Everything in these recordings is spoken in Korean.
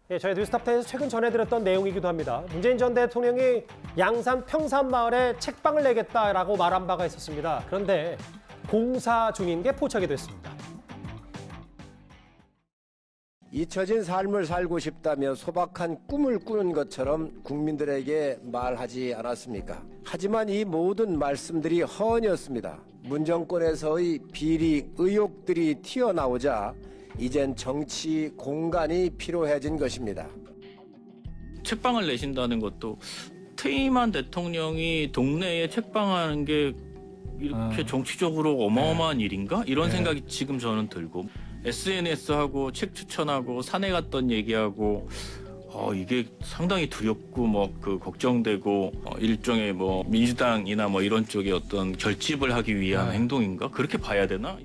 예, 저희 뉴스탑10에서 최근 전해드렸던 내용이기도 합니다. 문재인 전 대통령이 양산 평산마을에 책방을 내겠다라고 말한 바가 있었습니다. 그런데 공사 중인 게 포착이 됐습니다. 잊혀진 삶을 살고 싶다며 소박한 꿈을 꾸는 것처럼 국민들에게 말하지 않았습니까? 하지만 이 모든 말씀들이 허언이었습니다. 문정권에서의 비리 의혹들이 튀어나오자 이젠 정치 공간이 필요해진 것입니다. 책방을 내신다는 것도 퇴임한 대통령이 동네에 책방하는 게 이렇게 정치적으로 어마어마한 일인가? 이런 생각이 지금 저는 들고 SNS하고 책 추천하고 산에 갔던 얘기하고 이게 상당히 두렵고 걱정되고 일종의 민주당이나 이런 쪽의 어떤 결집을 하기 위한 행동인가? 그렇게 봐야 되나?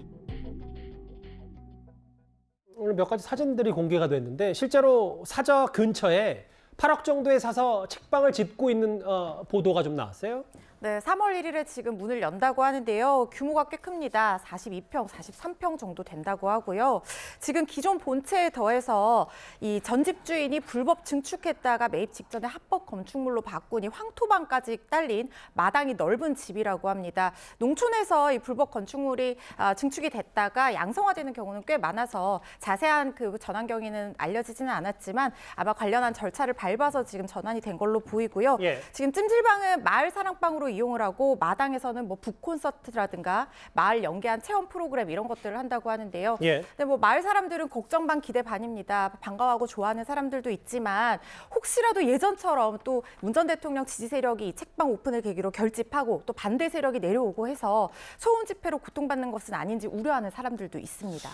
오늘 몇 가지 사진들이 공개가 됐는데 실제로 사저 근처에 8억 정도에 사서 책방을 짓고 있는 보도가 좀 나왔어요. 네, 3월 1일에 지금 문을 연다고 하는데요. 규모가 꽤 큽니다. 42평, 43평 정도 된다고 하고요. 지금 기존 본체에 더해서 이 전집주인이 불법 증축했다가 매입 직전에 합법 건축물로 바꾸니 황토방까지 딸린 마당이 넓은 집이라고 합니다. 농촌에서 이 불법 건축물이 증축이 됐다가 양성화되는 경우는 꽤 많아서 자세한 그 전환 경위는 알려지지는 않았지만 아마 관련한 절차를 밟아서 지금 전환이 된 걸로 보이고요. 예. 지금 찜질방은 마을 사랑방으로 이용을 하고 마당에서는 북 콘서트라든가 마을 연계한 체험 프로그램 이런 것들을 한다고 하는데요. 예. 근데 마을 사람들은 걱정 반 기대 반입니다. 반가워하고 좋아하는 사람들도 있지만 혹시라도 예전처럼 또 문 전 대통령 지지 세력이 이 책방 오픈을 계기로 결집하고 또 반대 세력이 내려오고 해서 소음 집회로 고통받는 것은 아닌지 우려하는 사람들도 있습니다.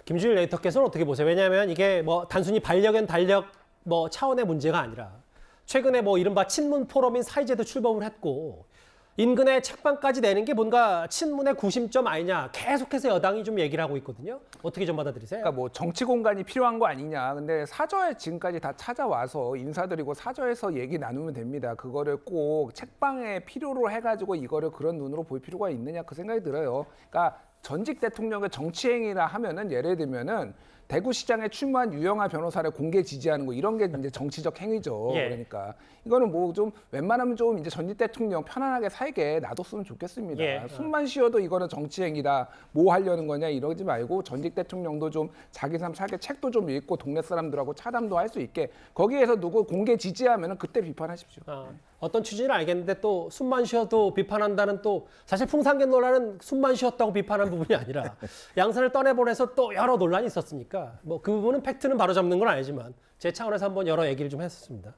김주일 에디터께서는 어떻게 보세요? 왜냐하면 이게 단순히 반려견 단력 차원의 문제가 아니라 최근에 이른바 친문 포럼인 사이제도 출범을 했고 인근에 책방까지 내는 게 뭔가 친문의 구심점 아니냐 계속해서 여당이 좀 얘기를 하고 있거든요. 어떻게 좀 받아들이세요? 그러니까 정치 공간이 필요한 거 아니냐. 근데 사저에 지금까지 다 찾아와서 인사드리고 사저에서 얘기 나누면 됩니다. 그거를 꼭 책방에 필요로 해가지고 이거를 그런 눈으로 볼 필요가 있느냐 그 생각이 들어요. 그러니까 전직 대통령의 정치행위라 하면은 예를 들면은 대구시장에 출마한 유영하 변호사를 공개 지지하는 거 이런 게 이제 정치적 행위죠. 예. 그러니까 이거는 좀 웬만하면 좀 이제 전직 대통령 편안하게 살게 놔뒀으면 좋겠습니다. 예. 숨만 쉬어도 이거는 정치행위다. 뭐 하려는 거냐 이러지 말고 전직 대통령도 좀 자기 삶 살게 책도 좀 읽고 동네 사람들하고 차담도 할 수 있게 거기에서 누구 공개 지지하면은 그때 비판하십시오. 어떤 취지는 알겠는데 또 숨만 쉬어도 비판한다는 또 사실 풍산견 논란은 숨만 쉬었다고 비판한 부분이 아니라 양산을 떠내보내서 또 여러 논란이 있었으니까 그 부분은 팩트는 바로잡는 건 아니지만 제 차원에서 한번 여러 얘기를 좀 했었습니다.